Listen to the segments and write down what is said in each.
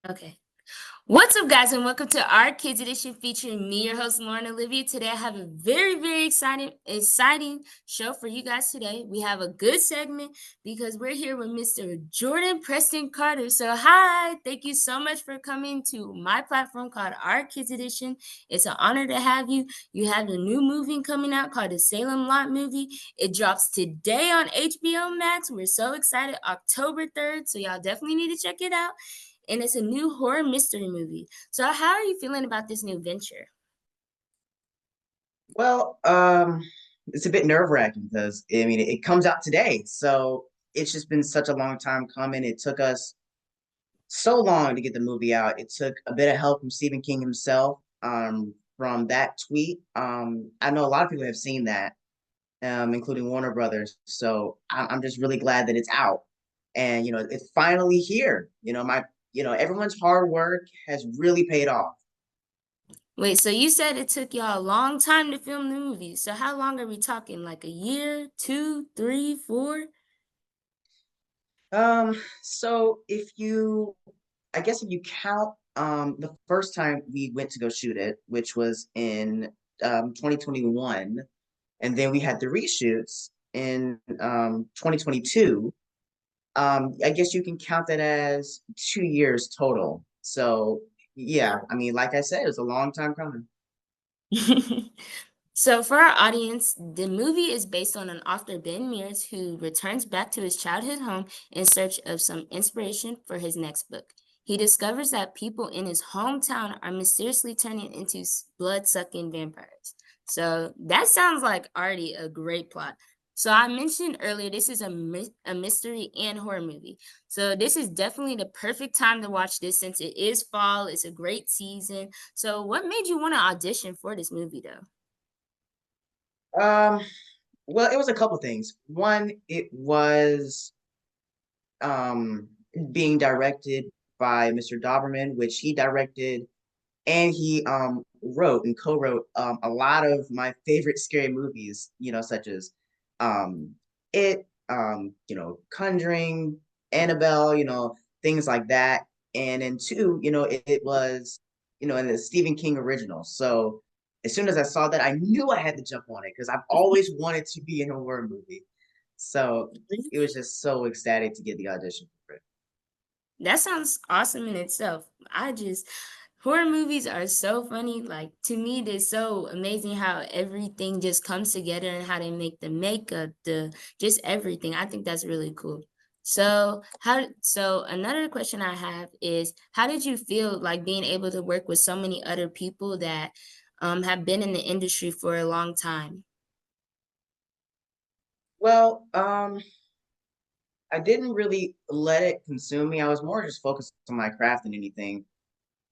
Okay. What's up, guys, and welcome to our Kids Edition featuring me, your host, LaurenOlivia. Today, I have a very exciting show for you guys today. We have a good segment because we're here with Mr. Jordan Preston Carter. So, hi, thank you so much for coming to my platform called Our Kids Edition. It's an honor to have you. You have a new movie coming out called the Salem Lot movie. It drops today on HBO Max. We're so excited, October 3rd. So, y'all definitely need to check it out, and it's a new horror mystery movie. So how are you feeling about this new venture? Well, it's a bit nerve-wracking because I mean it comes out today, so it's just been such a long time coming. It took us so long to get the movie out. It took a bit of help from Stephen King himself, from that tweet. I know a lot of people have seen that, including Warner Brothers. So I'm just really glad that it's out, and it's finally here. Everyone's hard work has really paid off. Wait, so you said it took y'all a long time to film the movie. So how long are we talking? Like a year, two, three, four? So I guess if you count the first time we went to go shoot it, which was in 2021, and then we had the reshoots in 2022. I guess you can count that as 2 years total. So yeah, I mean, like I said, it was a long time coming. So for our audience, the movie is based on an author, Ben Mears, who returns back to his childhood home in search of some inspiration for his next book. He discovers that people in his hometown are mysteriously turning into blood-sucking vampires. So that sounds like already a great plot. So I mentioned earlier, this is a mystery and horror movie. So this is definitely the perfect time to watch this since it is fall. It's a great season. So what made you want to audition for this movie, though? Um, well, it was a couple things. One, it was um being directed by Mr. Doberman, which he directed and he wrote and co-wrote a lot of my favorite scary movies, such as um It, Conjuring, Annabelle, things like that. And then two, it was, in the Stephen King original. So as soon as I saw that, I knew I had to jump on it because I've always wanted to be in a horror movie. So it was just so ecstatic to get the audition for it. That sounds awesome in itself. Horror movies are so funny. Like, to me, they're so amazing how everything just comes together and how they make the makeup, just everything. I think that's really cool. So another question I have is, how did you feel like being able to work with so many other people that have been in the industry for a long time? Well, I didn't really let it consume me. I was more just focused on my craft than anything.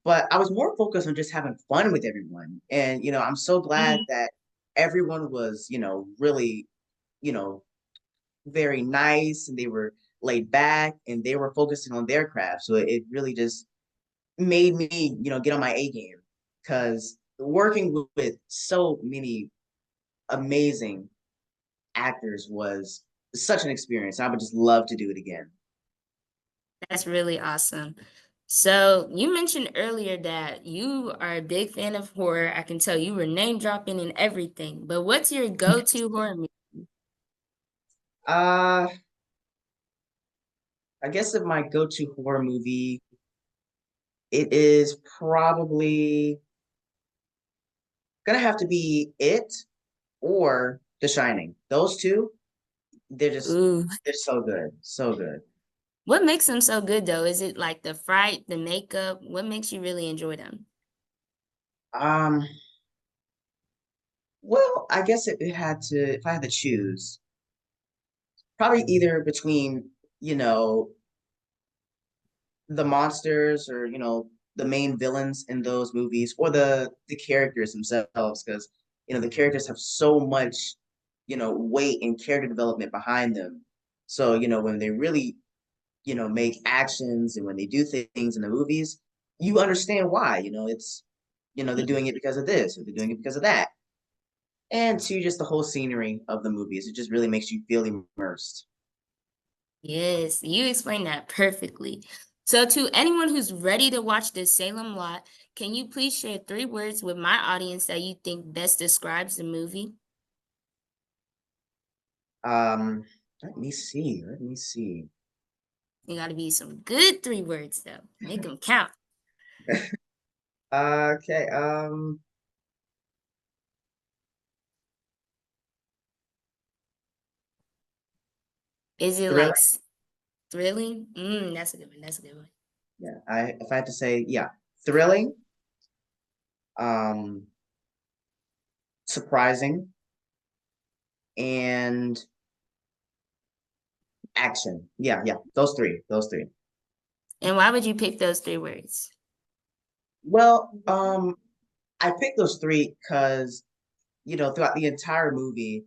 But I was more focused on just having fun with everyone. And, I'm so glad that everyone was, really, you know, very nice and they were laid back and they were focusing on their craft. So it really just made me, get on my A game because working with so many amazing actors was such an experience. I would just love to do it again. That's really awesome. So you mentioned earlier that you are a big fan of horror. I can tell you were name dropping and everything. But what's your go-to horror movie? Uh, I guess if my go-to horror movie, it is probably gonna have to be It or The Shining. Those two, Ooh, they're so good, so good. what makes them so good though? Is it like the fright, the makeup? What makes you really enjoy them? Um, well, I guess it had to if I had to choose, probably either between, you know, the monsters or, the main villains in those movies or the characters themselves, because, the characters have so much, weight and character development behind them. So, when they really make actions and when they do things in the movies, you understand why. They're doing it because of this or they're doing it because of that. And to just the whole scenery of the movies, it just really makes you feel immersed. Yes, you explained that perfectly. So, to anyone who's ready to watch the Salem Lot, can you please share 3 words with my audience that you think best describes the movie? Um, Let me see. Let me see. It got to be some good 3 words, though. Make them count. Okay. Is it like Thrilling. thrilling? That's a good one. That's a good one. Yeah. I if I had to say, yeah, thrilling, um, surprising, and action. Yeah, yeah. Those three. Those three. And why would you pick those 3 words? Well, I picked those three because throughout the entire movie,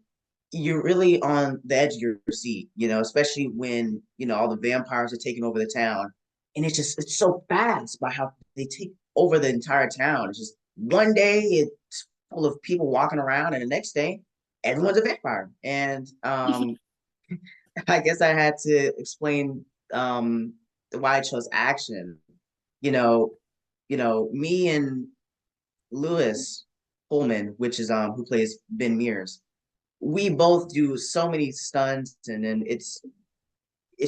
you're really on the edge of your seat, especially when, all the vampires are taking over the town. And it's so fast by how they take over the entire town. It's just one day it's full of people walking around, and the next day everyone's a vampire. And I guess I had to explain why I chose action. You know, me and Lewis Pullman, which is who plays Ben Mears, we both do so many stunts, and then it's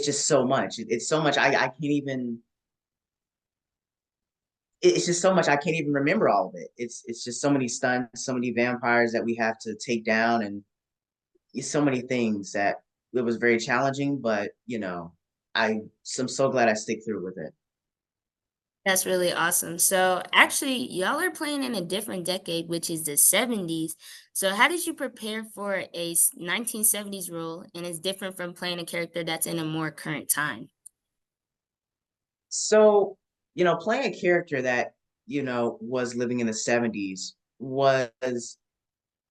just so much. It's so much I can't even. It's just so much I can't even remember all of it. It's just so many stunts, so many vampires that we have to take down, and it's so many things that it was very challenging. But I'm so glad I stick through with it. That's really awesome. So, actually, y'all are playing in a different decade, which is the 70s. So, how did you prepare for a 1970s role and it's different from playing a character that's in a more current time? So, playing a character that, was living in the 70s was,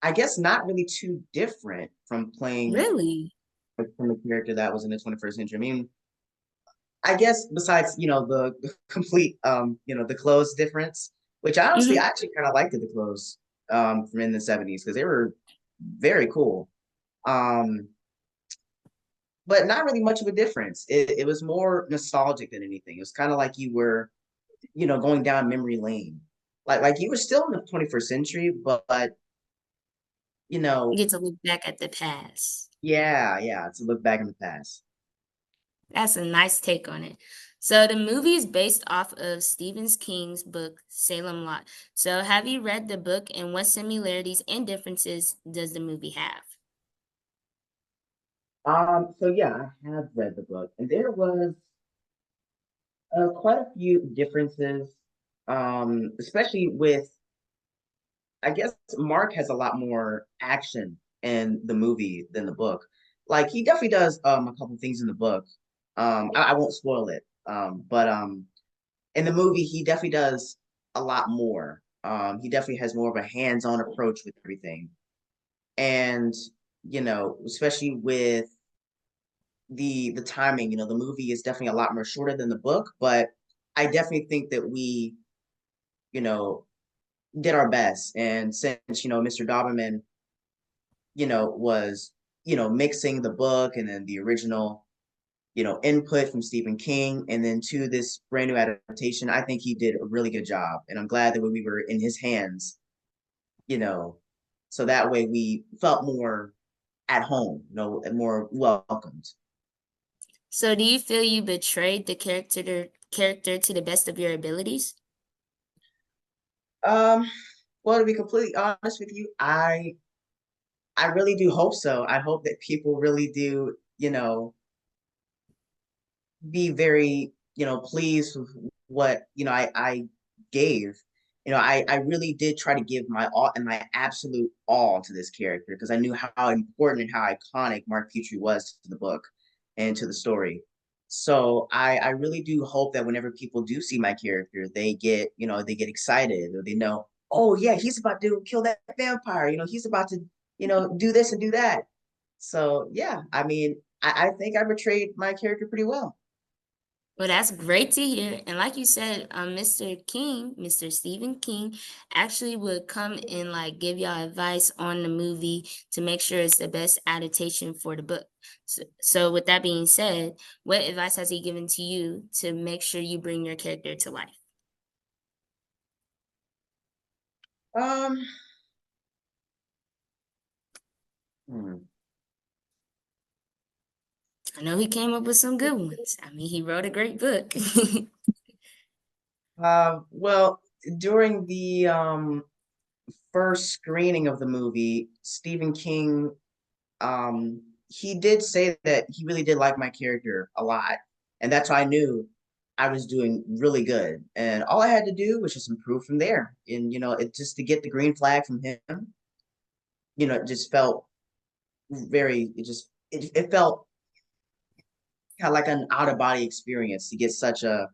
I guess, not really too different from playing Really? from a character that was in the 21st century. I mean, I guess besides, the complete, the clothes difference, which honestly, I Hmm. actually kind of liked the clothes from in the 70s because they were very cool. Um, but not really much of a difference. It was more nostalgic than anything. It was kind of like you were going down memory lane. Like you were still in the 21st century, but you You know, get to look back at the past. yeah, yeah, to look back in the past. That's a nice take on it. So, the movie is based off of Stephen King's book, Salem Lot. So, have you read the book and what similarities and differences does the movie have? So yeah, I have read the book, and there was quite a few differences, especially with, I guess Mark has a lot more action in the movie than the book. Like he definitely does a couple things in the book. I won't spoil it. But in the movie he definitely does a lot more. He definitely has more of a hands-on approach with everything. And especially with the timing, the movie is definitely a lot more shorter than the book, but I definitely think that we, you know, did our best. And since, Mr. Doberman, was, mixing the book and then the original, input from Stephen King and then to this brand new adaptation, I think he did a really good job. And I'm glad that we were in his hands, you know, so that way we felt more at home, and more welcomed. So, do you feel you betrayed the character to the best of your abilities? Um, well, to be completely honest with you, I really do hope so. I hope that people really do, be very, pleased with what, I gave. I really did try to give my all and my absolute all to this character because I knew how important and how iconic Mark Petrie was to the book and to the story. So I really do hope that whenever people do see my character, they get excited or they know, oh yeah, he's about to kill that vampire. He's about to, do this and do that. So yeah, I mean, I think I portrayed my character pretty well. Well, that's great to hear. And like you said, Mr. Stephen King, actually would come and like give y'all advice on the movie to make sure it's the best adaptation for the book. So with that being said, what advice has he given to you to make sure you bring your character to life? Um, hmm. I know he came up with some good ones. I mean, he wrote a great book. Well, during the first screening of the movie, Stephen King, he did say that he really did like my character a lot, and that's why I knew I was doing really good. And all I had to do was just improve from there. And it just to get the green flag from him, it just felt it felt kind of like an out of body experience to get such a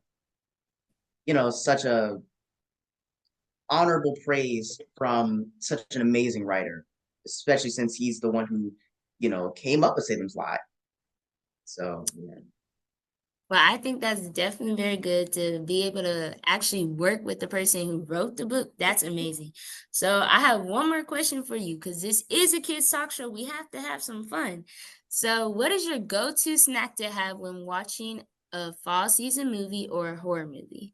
honorable praise from such an amazing writer, especially since he's the one who, came up with Salem's Lot. So yeah. Well, I think that's definitely very good to be able to actually work with the person who wrote the book. That's amazing. So I have one more question for you because this is a kids talk show. We have to have some fun. So, what is your go-to snack to have when watching a fall season movie or a horror movie?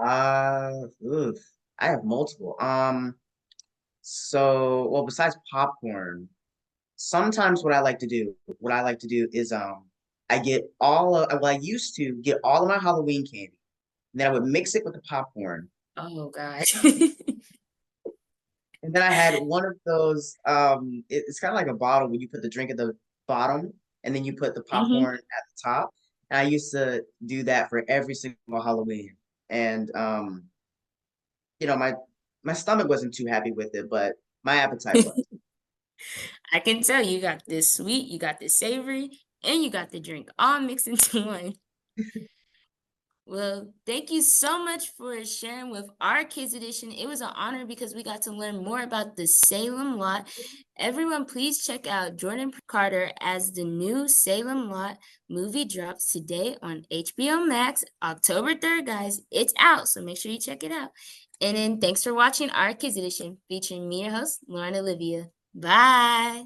Oof, I have multiple. So well, besides popcorn, sometimes what I like to do is I get I used to get all of my Halloween candy, and then I would mix it with the popcorn. Oh gosh. And then I had one of those. It's kind of like a bottle when you put the drink at the bottom, and then you put the Hmm. popcorn at the top. And I used to do that for every single Halloween. And my stomach wasn't too happy with it, but my appetite was. I can tell you got this sweet, you got this savory, and you got the drink all mixed into one. Well, thank you so much for sharing with our kids edition. It was an honor because we got to learn more about the Salem Lot. Everyone, please check out Jordan Carter as the new Salem Lot movie drops today on HBO Max, October 3rd, guys. It's out, so make sure you check it out. And then thanks for watching our kids edition featuring me, your host, Lauren Olivia. Bye.